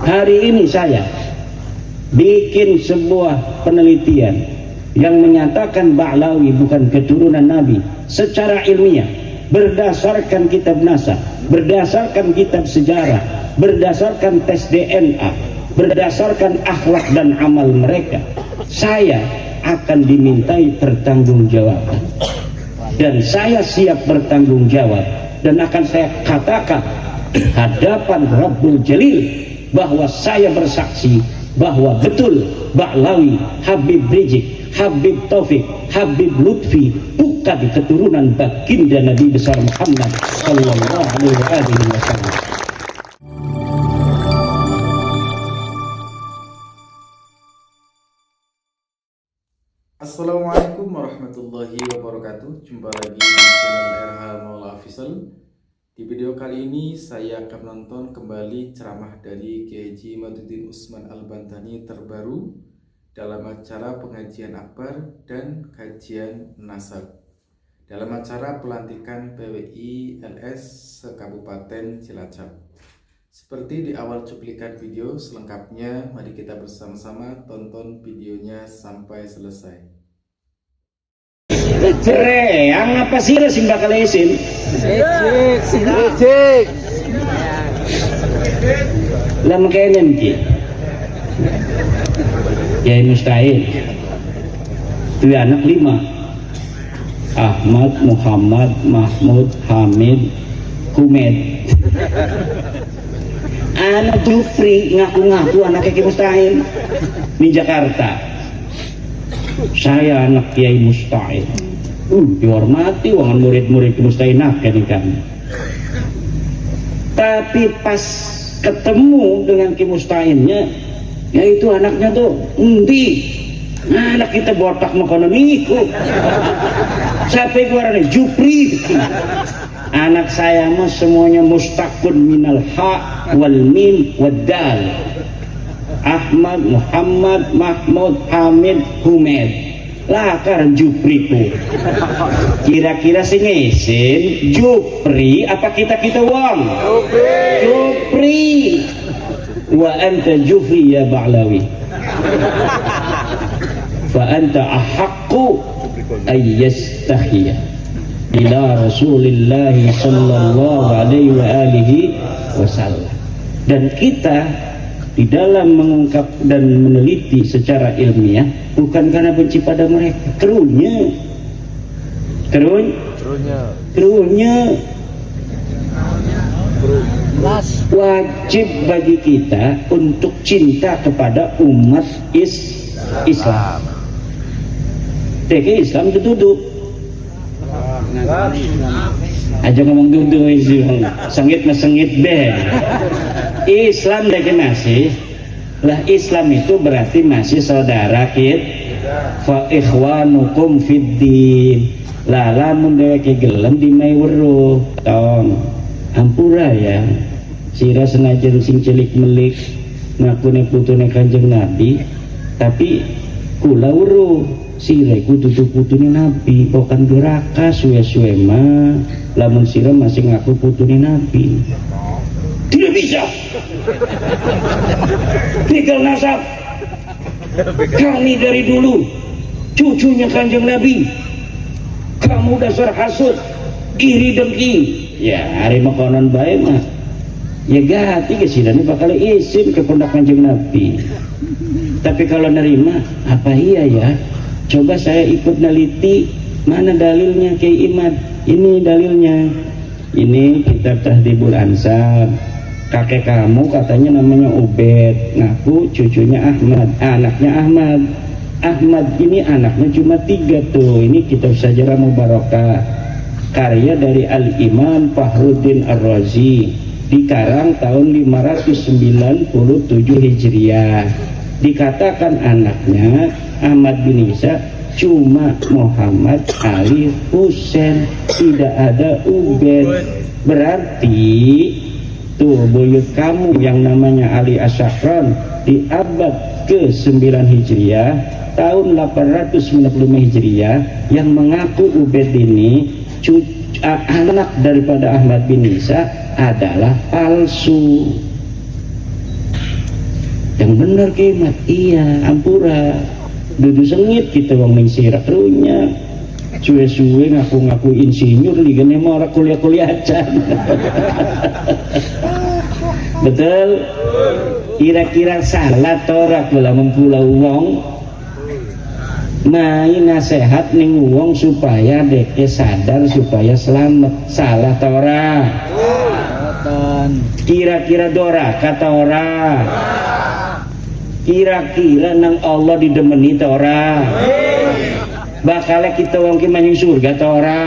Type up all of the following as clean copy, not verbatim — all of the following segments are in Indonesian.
Hari ini saya bikin sebuah penelitian yang menyatakan Ba'lawi bukan keturunan Nabi secara ilmiah, berdasarkan kitab NASA, berdasarkan kitab sejarah, berdasarkan tes DNA, berdasarkan akhlak dan amal mereka. Saya akan dimintai pertanggungjawaban, dan saya siap bertanggung jawab, dan akan saya katakan hadapan Rabbul Jalil bahwa saya bersaksi bahwa betul Ba'lawi, Habib Rizik, Habib Taufik, Habib Lutfi bukan keturunan baginda Nabi besar Muhammad sallallahu alaihi wasallam. Assalamualaikum warahmatullahi wabarakatuh. Jumpa lagi di channel RH Maula Official. Di video kali ini saya akan menonton kembali ceramah dari Kiai Haji Imaduddin Utsman Al-Bantani terbaru dalam acara pengajian akbar dan kajian nasab dalam acara pelantikan PWI LS se-Kabupaten Cilacap. Seperti di awal cuplikan video, selengkapnya mari kita bersama-sama tonton videonya sampai selesai. Yang apa sih sing bakal isin? Lah makanan ki. Kiai Mustahil. Itu anak 5. Ahmad, Muhammad, Mahmud, Hamid, Humed. Anak Jufri ngaku-ngaku anaknya Kiai Mustahil di Jakarta. Saya anak Kiai Mustahil. Dihormati wangan murid-murid Kiai Mustahil kan. Tapi pas ketemu dengan Kiai Mustahilnya, yaitu anaknya tuh anak kita botak makanan iku. Siapa yang Jupri. Anak saya mah semuanya mustaqun minal ha wal mim wad dal. Ahmad, Muhammad, Mahmud, Hamid, Humed. Lah kan Jupriku. Kira-kira sing isin Jupri apa kita wong? Jupri. Wa anta Jufri ya Ba'lawi. Fa anta ahaqqu ayyastahiya ila Rasulillah sallallahu alaihi wa alihi wasallam. Dan kita di dalam mengungkap dan meneliti secara ilmiah bukan karena benci pada mereka, kerunya wajib bagi kita untuk cinta kepada umat Islam. Islam itu duduk aja ngomong duduk sengit deh. Islam dek masih lah, Islam itu berarti masih saudara kita. Fa ikhwanukum fiddin. Lah lamun dewek gelem di mai weruh tong ampura ya sira senajan sing cilik melik ngakune putune Kanjeng Nabi, tapi kula weruh sira kudu putune Nabi bukan duraka suwe-suwe mah lamun sira masih ngaku putune Nabi. Tidak bisa. Tinggal nasab. Kami dari dulu cucunya Kanjeng Nabi. Kamu dasar hasud, iri dengki. Ya hari makanan baik mah. Ya gati ke sini bakal isin ke pondok Kanjeng Nabi. Tapi kalau nerima apa iya ya? Coba saya ikut neliti mana dalilnya Kiai Imad. Ini dalilnya. Ini kitab Tahdhibul Ansab. Kakek kamu katanya namanya Ubed, ngaku cucunya Ahmad, anaknya Ahmad. Ahmad ini anaknya cuma 3 tuh. Ini kitab Sajarah Mubarakah, karya dari Al-Imam Fahruddin Ar-Razi, dikarang tahun 597 Hijriah. Dikatakan anaknya Ahmad bin Isa cuma Muhammad Ali Husain, tidak ada Ubed. Berarti tuh buyut kamu yang namanya Ali Asyakron di abad ke-9 Hijriah tahun 895 Hijriah yang mengaku Ubed ini anak daripada Ahmad bin Isa adalah palsu. yang bener kimat iya ampura dudu sengit kita wong ning sirak runya suwe-suwe ngaku-ngaku insinyur ligane mau ora kuliah-kuliah aja. Betul? Kira-kira salah tora kula mempula wong main nasihat ning wong supaya deke sadar supaya selamat salah tora. Kira-kira dora kata ora. Kira-kira nang Allah didemeni tora. Bakal kita wong ki manjing surga ta ora?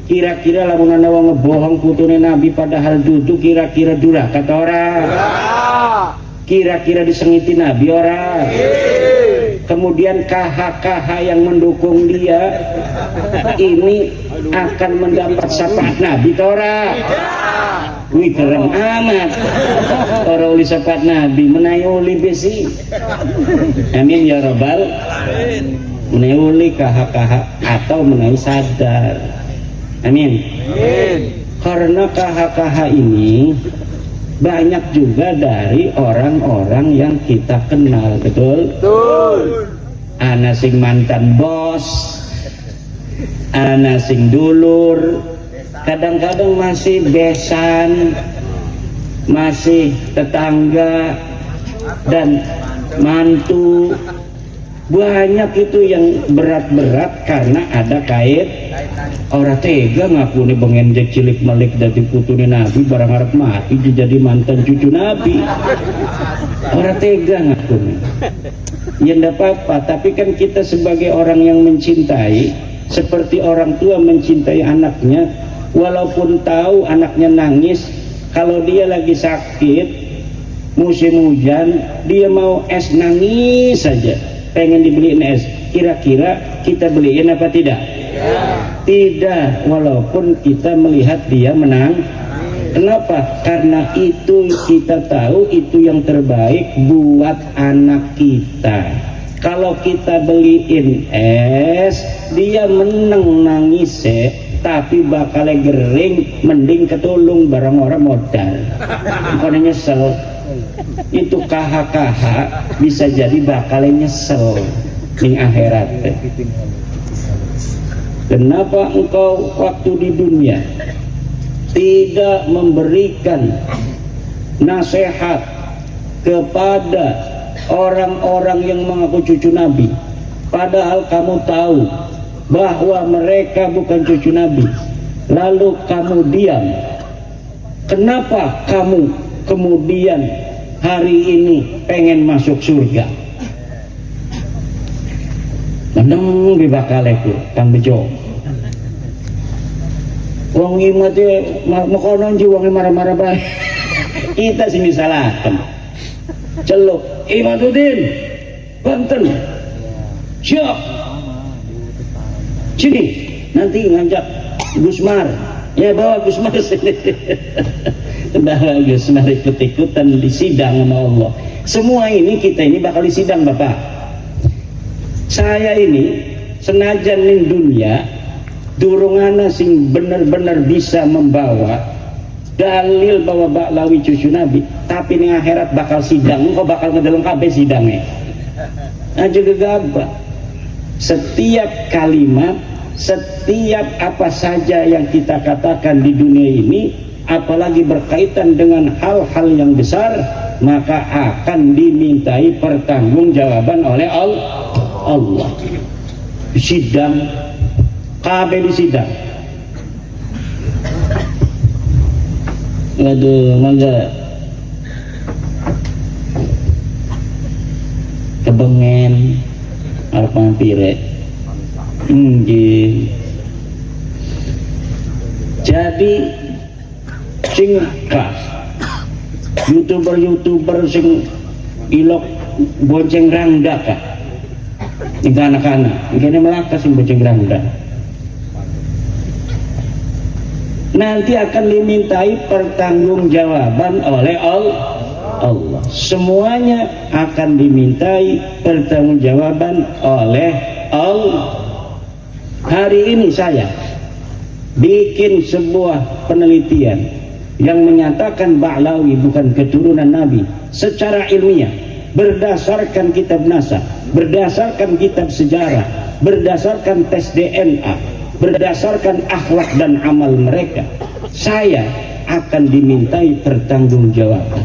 Kira-kira lamun ana wong ngebohong putune Nabi padahal dudu kira-kira durhaka ta ora? Kira-kira disengiti Nabi ora? Kemudian KH-KH yang mendukung dia ini akan mendapat syafaat Nabi ta ora? Wih keren amat orang uli syafaat Nabi menaik uli besi. Amin ya rabbal menauli KH-KH atau menauli sadar. Amin. Karena KH-KH ini banyak juga dari orang-orang yang kita kenal. Betul? Ana sing mantan bos, ana sing dulur, kadang-kadang masih besan, masih tetangga dan mantu. Banyak itu yang berat-berat karena ada kait orang tega ngaku nih bengen cilik malik dari putune Nabi barang harap mati jadi mantan cucu Nabi. Orang tega ngaku nih. Ya enggak apa-apa, tapi kan kita sebagai orang yang mencintai seperti orang tua mencintai anaknya, walaupun tahu anaknya nangis, kalau dia lagi sakit musim hujan dia mau es nangis saja pengen dibeliin es, kira-kira kita beliin apa tidak? Tidak, walaupun kita melihat dia menang. Kenapa? Karena itu kita tahu itu yang terbaik buat anak kita. Kalau kita beliin es dia menang nangis tapi bakalnya gering mending ketulung barang orang modal bukan nyesel. Itu KH-KH bisa jadi bakalnya nyesel di akhirat. Kenapa engkau waktu di dunia tidak memberikan nasihat kepada orang-orang yang mengaku cucu Nabi, padahal kamu tahu bahwa mereka bukan cucu Nabi, lalu kamu diam? Kenapa kamu kemudian hari ini pengen masuk surga? Meneng di bakaleku Kang Bejo. Wong imat e makonon ji wong marah-marah bae. Kita sing disalahkan. Celuk Imaduddin Banten. Siap. Sini nanti ngajak Gusmar. Ya bawa Gusmar sini. Bawa Gusmar ikut-ikutan di sidang sama Allah. Semua ini kita ini bakal disidang Bapak. Saya ini senajan ning dunia durungana sing bener-bener bisa membawa dalil bahwa Baklawi cucu Nabi, tapi ning akhirat bakal sidang, kok bakal ngedeleng kabeh sidangnya. Aja gegabah. Setiap kalimat, setiap apa saja yang kita katakan di dunia ini, apalagi berkaitan dengan hal-hal yang besar, maka akan dimintai pertanggungjawaban oleh Allah. Sidang kabeh di sidang. Aduh, mangga kebengen arep mampire. Jadi sing YouTuber sing ilok bonceng rangda kah? Ini anak-anak, ini melakas sing bonceng rangda. Nanti akan dimintai pertanggungjawaban oleh Allah. Semuanya akan dimintai pertanggungjawaban oleh Allah. Hari ini saya bikin sebuah penelitian yang menyatakan Ba'lawi bukan keturunan Nabi secara ilmiah, berdasarkan kitab NASA, berdasarkan kitab sejarah, berdasarkan tes DNA, berdasarkan akhlak dan amal mereka, saya akan dimintai pertanggungjawaban.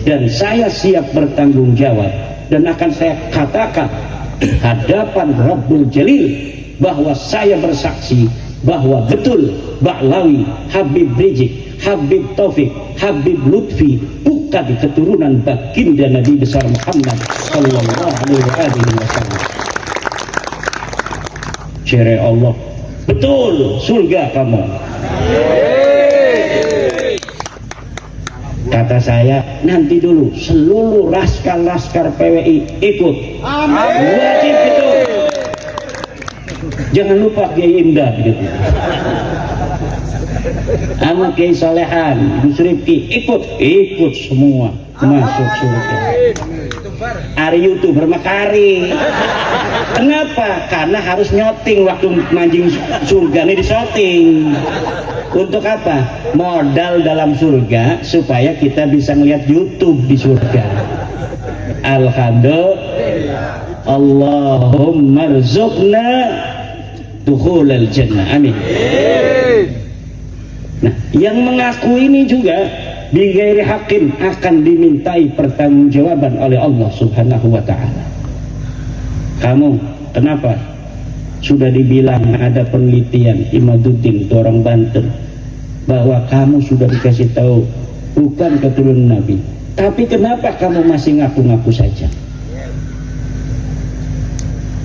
Dan saya siap bertanggung jawab, dan akan saya katakan hadapan Rabbul Jalil bahwa saya bersaksi bahwa betul Ba'lawi, Habib Rizik, Habib Taufik, Habib Lutfi bukan keturunan baginda Nabi besar Muhammad sallallahu alaihi wasallam. Cere Allah, betul surga kamu. Kata saya, nanti dulu seluruh laskar-laskar PWI ikut. Amin. Wajib itu. Jangan lupa Kiai Imdad gitu. Sama Kiai Solehan, Gus Rifki ikut semua masuk surga. Ari YouTuber makari. Kenapa? Karena harus nyoting waktu mancing surga ini disoting. Untuk apa? Modal dalam surga supaya kita bisa melihat YouTube di surga. Alhamdulillah. Allahumma rzuqna dukhulal jannah. Amin. Nah, yang mengaku ini juga bighairi haqqin akan dimintai pertanggungjawaban oleh Allah Subhanahu wa taala. Kamu kenapa? Sudah dibilang ada penelitian Imaduddin itu orang Banten bahwa kamu sudah dikasih tahu bukan keturunan Nabi, tapi kenapa kamu masih ngaku-ngaku saja?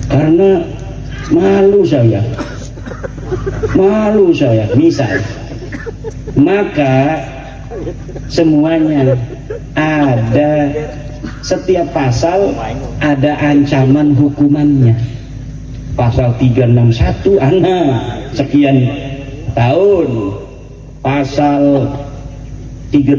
Karena malu saya misal, maka semuanya ada, setiap pasal ada ancaman hukumannya. Pasal 361 sekian tahun, pasal 32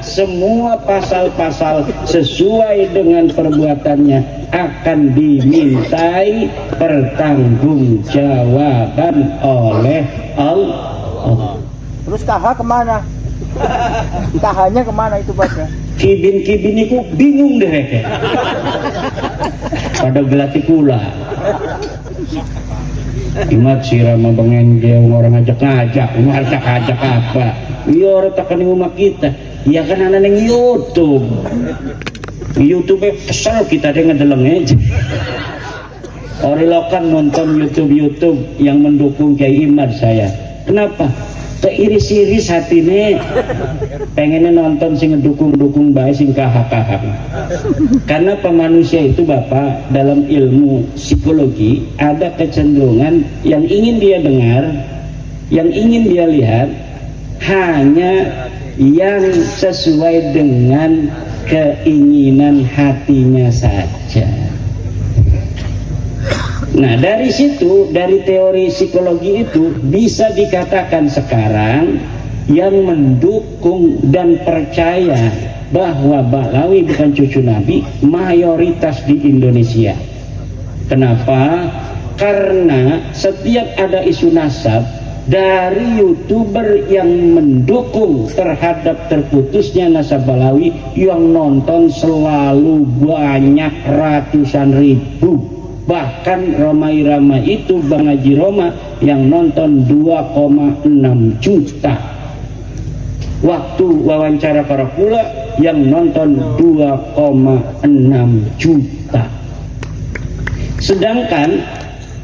semua pasal-pasal sesuai dengan perbuatannya akan dimintai pertanggungjawaban oleh Allah. Terus KH kemana? KH-nya kemana itu Basnya? Kibin itu bingung deh pada gelati pula. Ingat si Rama Bengenjel orang ngajak apa? Iya orang takkan di rumah kita. Iya kan anak yang YouTube. YouTube kesel kita deh ngedeleng aja. Orang lokan nonton YouTube yang mendukung Kiai Imad saya. Kenapa? Keiris-iris hati nih, pengennya nonton sing ngedukung baik sing kahak-kahak. Karena manusia itu Bapak dalam ilmu psikologi ada kecenderungan yang ingin dia dengar, yang ingin dia lihat hanya yang sesuai dengan keinginan hatinya saja. Nah dari situ, dari teori psikologi itu bisa dikatakan sekarang yang mendukung dan percaya bahwa Ba'lawi bukan cucu Nabi mayoritas di Indonesia. Kenapa? Karena setiap ada isu nasab dari YouTuber yang mendukung terhadap terputusnya nasab Ba'lawi, yang nonton selalu banyak ratusan ribu. Bahkan ramai-ramai itu Bang Haji Roma yang nonton 2,6 juta. Waktu wawancara para pula yang nonton 2,6 juta. Sedangkan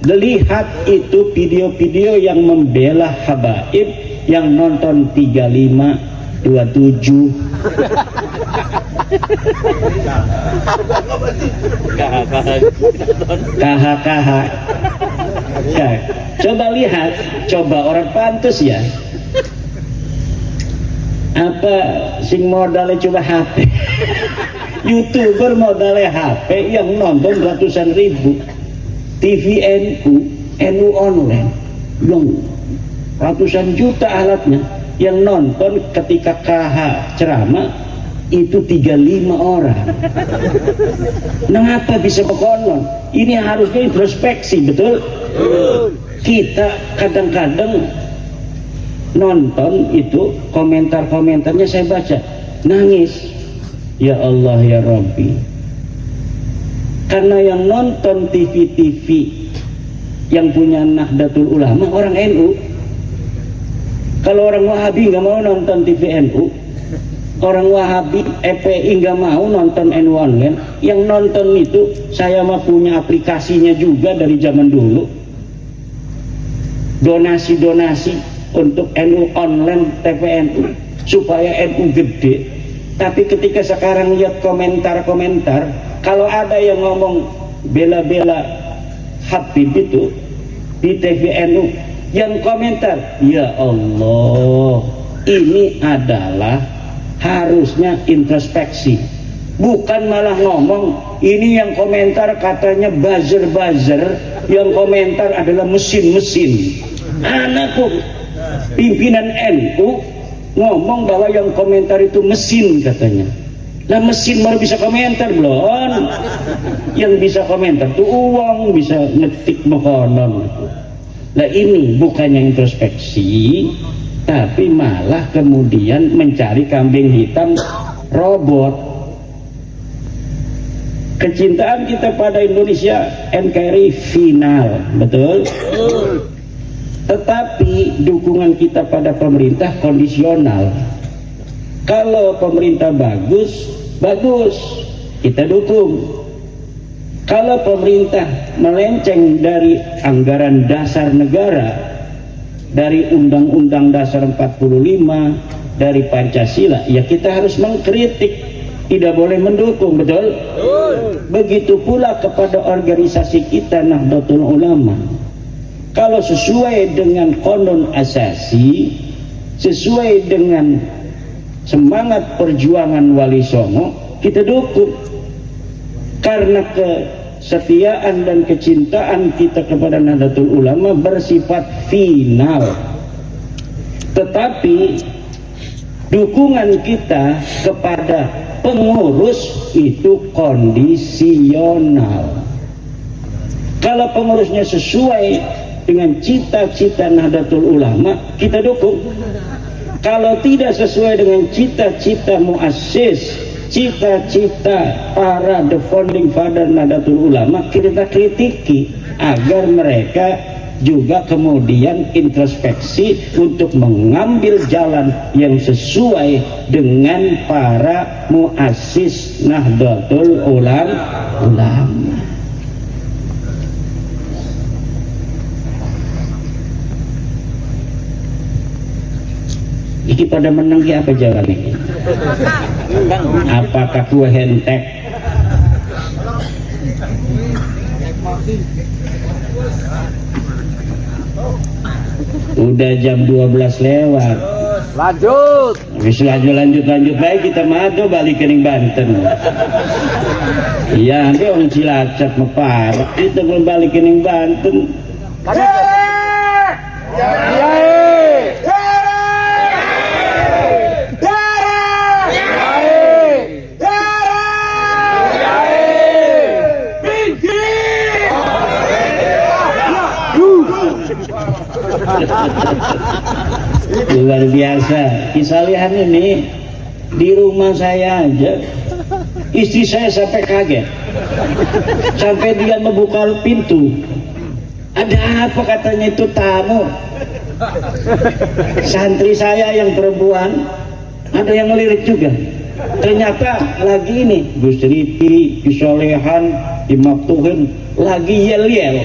lihat itu video-video yang membela habaib yang nonton 35, 27. KH ya, coba lihat, coba orang pantas ya apa sing modalnya coba HP YouTuber modalnya HP yang nonton ratusan ribu, TV NU online yang ratusan juta alatnya yang nonton ketika KH ceramah itu 35 orang. Mengapa bisa konon? Ini harusnya introspeksi, betul? Kita kadang-kadang nonton itu komentar-komentarnya saya baca, nangis. Ya Allah ya Rabbi, karena yang nonton TV-TV yang punya Nahdlatul Ulama orang NU. Kalau orang Wahabi nggak mau nonton TV NU, orang Wahabi FPI nggak mau nonton NU online. Yang nonton itu saya mah punya aplikasinya juga dari zaman dulu, donasi-donasi untuk NU online TV NU supaya NU gede. Tapi ketika sekarang lihat komentar-komentar, kalau ada yang ngomong bela-bela Habib itu di TV NU, yang komentar, ya Allah, ini adalah harusnya introspeksi, bukan malah ngomong ini yang komentar katanya buzzer-buzzer, yang komentar adalah mesin-mesin. Anakku pimpinan NU ngomong bahwa yang komentar itu mesin katanya. Lah mesin baru bisa komentar belum? Yang bisa komentar tuh uang, bisa ngetik makanan. Lah ini bukannya introspeksi, tapi malah kemudian mencari kambing hitam robot. Kecintaan kita pada Indonesia NKRI final, betul? Tetapi dukungan kita pada pemerintah kondisional. Kalau pemerintah bagus, kita dukung. Kalau pemerintah melenceng dari anggaran dasar negara, dari Undang-Undang Dasar 45, dari Pancasila, ya kita harus mengkritik, tidak boleh mendukung, betul? Begitu pula kepada organisasi kita Nahdlatul Ulama. Kalau sesuai dengan konon asasi, sesuai dengan semangat perjuangan Wali Songo, kita dukung. Karena kesetiaan dan kecintaan kita kepada Nahdlatul Ulama bersifat final. Tetapi dukungan kita kepada pengurus itu kondisional. Kalau pengurusnya sesuai dengan cita-cita Nahdlatul Ulama, kita dukung. Kalau tidak sesuai dengan cita-cita muassis, cita-cita para the founding father Nahdlatul Ulama, kita kritiki agar mereka juga kemudian introspeksi untuk mengambil jalan yang sesuai dengan para muassis Nahdlatul Ulama. Iki pada menang ya apa jalan ini? Apakah kue hentek? Udah jam 12 lewat. Lanjut. Habis lanjut baik kita madu balik ke Banten. Iya, nanti orang Cilacap mepar. Kita belum balik ke Banten. Luar biasa. Kisah lihat ini di rumah saya aja, istri saya sampai kaget, sampai dia membuka pintu. Ada apa katanya, itu tamu. Santri saya yang perempuan ada yang ngelirik juga. Ternyata lagi ini Gus Ripi, Solehan, Imaptuhin lagi yel-yel.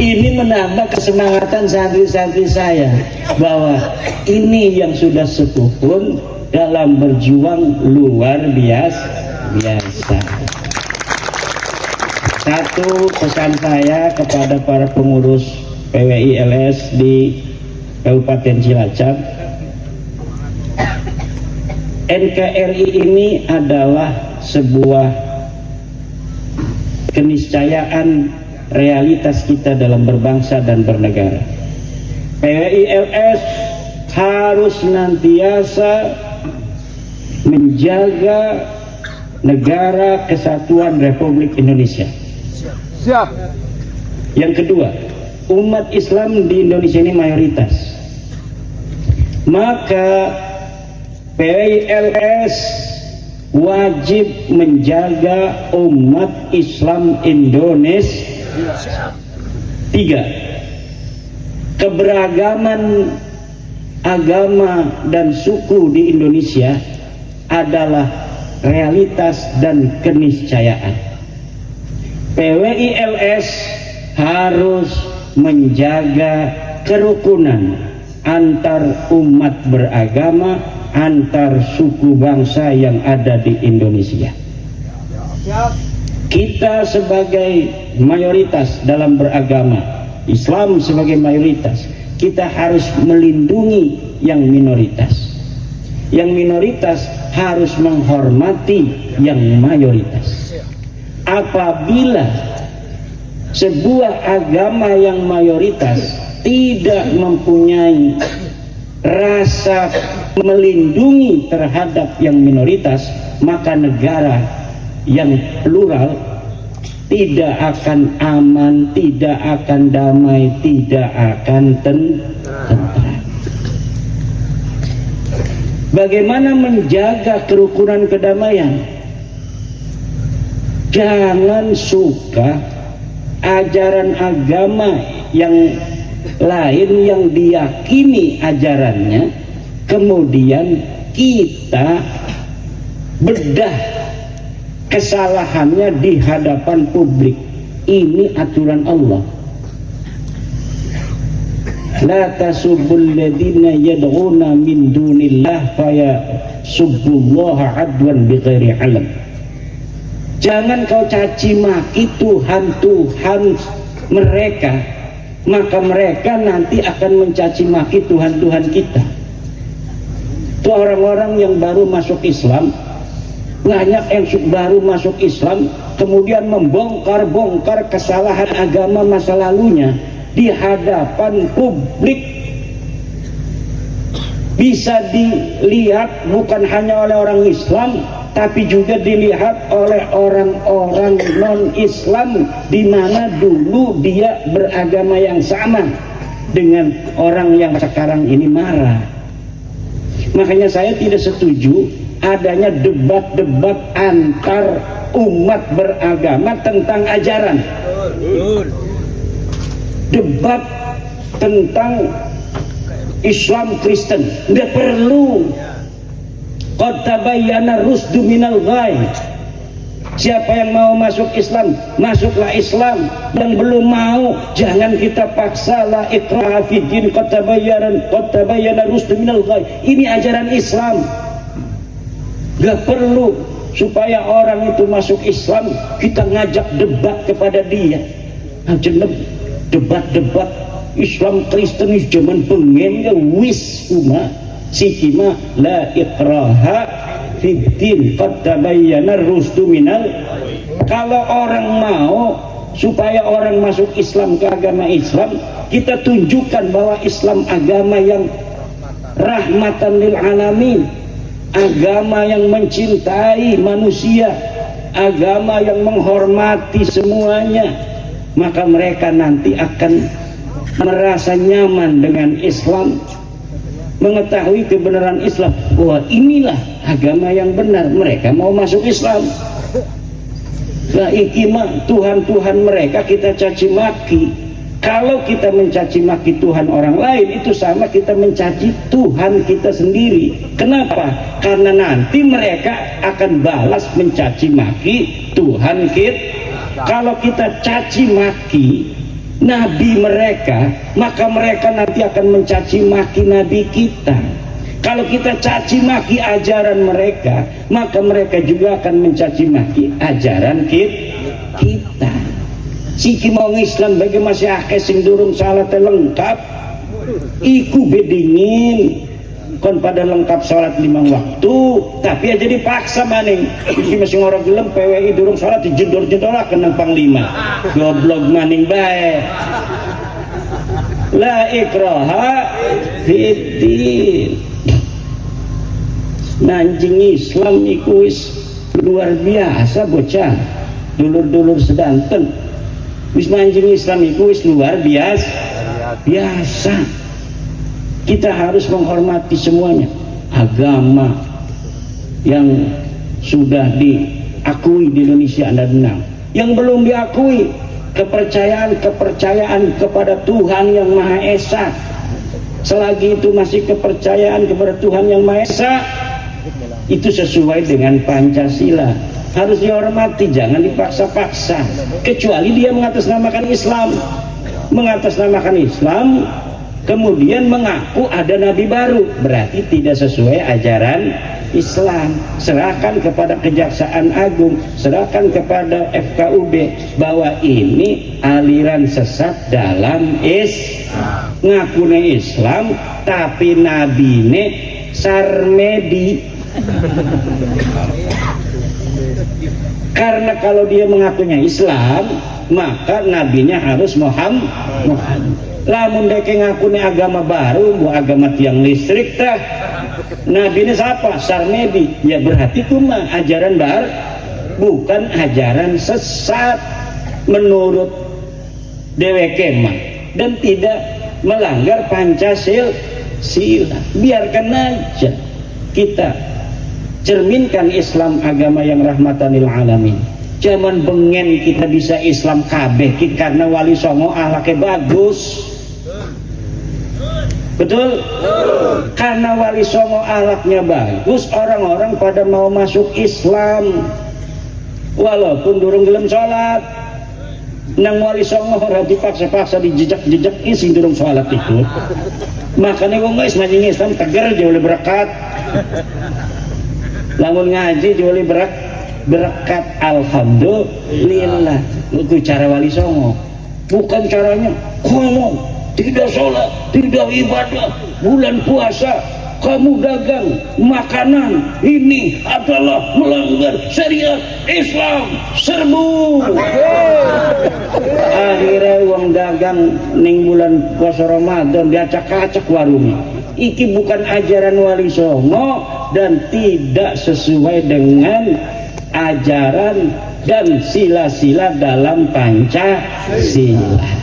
Ini menambah kesemangatan santri-santri saya bahwa ini yang sudah sepuh pun dalam berjuang luar biasa. Satu pesan saya kepada para pengurus PWI LS di Kabupaten Cilacap, NKRI ini adalah sebuah keniscayaan realitas kita dalam berbangsa dan bernegara. PWI LS harus senantiasa menjaga negara kesatuan Republik Indonesia. Siap. Yang kedua, umat Islam di Indonesia ini mayoritas, maka PILS wajib menjaga umat Islam Indonesia. 3. Keberagaman agama dan suku di Indonesia adalah realitas dan keniscayaan. PWILS harus menjaga kerukunan antar umat beragama, antar suku bangsa yang ada di Indonesia. Kita sebagai mayoritas dalam beragama, Islam sebagai mayoritas, kita harus melindungi yang minoritas. Yang minoritas harus menghormati yang mayoritas. Apabila sebuah agama yang mayoritas tidak mempunyai rasa melindungi terhadap yang minoritas, maka negara yang plural tidak akan aman, tidak akan damai, tidak akan tentram. Bagaimana menjaga kerukunan kedamaian? Jangan suka ajaran agama yang lain yang diyakini ajarannya, kemudian kita bedah kesalahannya di hadapan publik. Ini aturan Allah. La tasubbul ladzina yad'una min dunillah fayasubbullaha adwan bighairi ilm. Jangan kau caci maki Tuhan mereka, maka mereka nanti akan mencaci maki Tuhan kita. Itu orang-orang yang baru masuk Islam, banyak yang baru masuk Islam kemudian membongkar-bongkar kesalahan agama masa lalunya di hadapan publik. Bisa dilihat bukan hanya oleh orang Islam, tapi juga dilihat oleh orang-orang non-Islam, di mana dulu dia beragama yang sama dengan orang yang sekarang ini marah. Makanya saya tidak setuju adanya debat-debat antar umat beragama tentang ajaran. Debat tentang Islam Kristen nggak perlu. Qad tabayyana rusdu minal ghai. Siapa yang mau masuk Islam, masuklah Islam. Yang belum mau, jangan kita paksa. La ikraha fid din, qad tabayyana rusdu minal ghai. Ini ajaran Islam. Gak perlu supaya orang itu masuk Islam kita ngajak debat kepada dia. Debat-debat Islam Kristen zaman pengen ya wis sikima la ikraha fiddin qad tabayyana rusdu minal. Kalau orang mau supaya orang masuk Islam ke agama Islam, kita tunjukkan bahwa Islam agama yang rahmatan lil alamin, agama yang mencintai manusia, agama yang menghormati semuanya, maka mereka nanti akan merasa nyaman dengan Islam, mengetahui kebenaran Islam, bahwa inilah agama yang benar. Mereka mau masuk Islam. Nah, ikimah Tuhan-Tuhan mereka kita caci maki. Kalau kita mencaci maki Tuhan orang lain, itu sama kita mencaci Tuhan kita sendiri. Kenapa? Karena nanti mereka akan balas mencaci maki Tuhan kita. Kalau kita caci maki nabi mereka, maka mereka nanti akan mencaci maki nabi kita. Kalau kita caci maki ajaran mereka, maka mereka juga akan mencaci maki ajaran kita. Siki mau Islam bagi masih akeh sing durung salat lengkap, iku bedingin kon pada lengkap salat 5 waktu, tapi aja dipaksa maning. Iki masih ngorok gelem PWI durung salat dijendor-jendor nang panglima. Goblok maning bae. La ikraha fiddin. Nanjing Islam iku wis luar biasa bocah. Dulur-dulur sedanten. Wis manjing Islam itu wis luar biasa. Kita harus menghormati semuanya. Agama yang sudah diakui di Indonesia ada 6. Yang belum diakui, kepercayaan kepada Tuhan yang Maha Esa. Selagi itu masih kepercayaan kepada Tuhan yang Maha Esa, itu sesuai dengan Pancasila, harus dihormati, jangan dipaksa-paksa. Kecuali dia mengatasnamakan Islam, kemudian mengaku ada nabi baru, berarti tidak sesuai ajaran Islam. Serahkan kepada Kejaksaan Agung, serahkan kepada FKUB bahwa ini aliran sesat dalam ngakune Islam tapi nabine Sarmedi. Karena kalau dia mengakunya Islam, maka nabinya harus Muhammad. Lamun deke ngakune agama baru, bu agama tiang listrik tah, nabinya siapa? Sarmedi. Ya berarti itu mah ajaran baru, bukan ajaran sesat menurut dheweke mah, dan tidak melanggar Pancasila. Biarkan aja, kita cerminkan Islam agama yang rahmatan lil alamin. Zaman bengen kita bisa Islam kabeh karena Wali Songo ahlaknya bagus. Betul? Karena Wali Songo ahlaknya bagus, orang-orang pada mau masuk Islam walaupun durung gelem sholat. Nang Wali Songo ora dipaksa-paksa dijejak-jejak isi durung sholat itu. Makanya wong guys majing Islam tegar jauh lebih berkat. Lamun ngaji jauh lebih berkat. Alhamdulillah. Itu cara Wali Songo. Bukan caranya kamu tidak sholat, tidak ibadah, bulan puasa kamu dagang makanan, ini adalah melanggar syariat Islam, serbu. Akhirnya uang dagang ning bulan puasa Ramadan diacak-acak warungnya. Iki bukan ajaran Wali Songo dan tidak sesuai dengan ajaran dan sila-sila dalam Pancasila.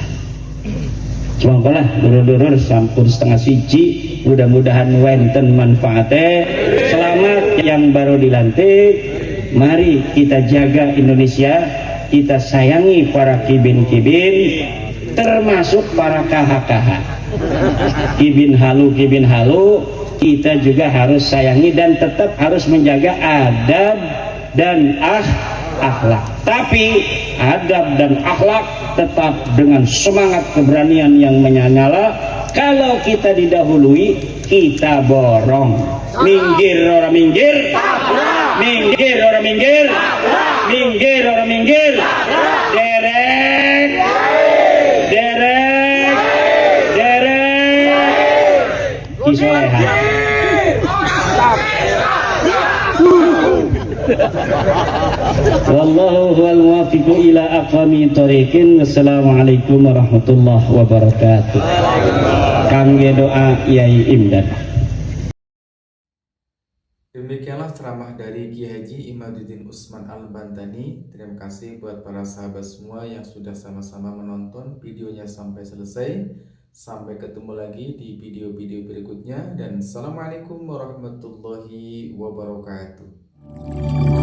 Semoga dulur-dulur sampun setengah siji, mudah-mudahan wenten manfaatnya. Selamat yang baru dilantik. Mari kita jaga Indonesia, kita sayangi para kibin-kibin, termasuk para kahak-kahak. Kibin halu, kita juga harus sayangi dan tetap harus menjaga adab dan akhlak. Tapi adab dan akhlak tetap dengan semangat keberanian yang menyala. Kalau kita didahului, kita borong. Minggir orang minggir, minggir orang minggir, minggir orang minggir, derek, derek, derek, isoleha. Wallahu huwal muwaffiqu ila aqwamit thoriqin. Wassalamualaikum warahmatullahi wabarakatuh. Kangge doa Yai Imdad. Demikianlah ceramah dari Kiai Haji Imaduddin Usman Al-Bantani. Terima kasih buat para sahabat semua yang sudah sama-sama menonton videonya sampai selesai. Sampai ketemu lagi di video-video berikutnya, dan assalamualaikum warahmatullahi wabarakatuh.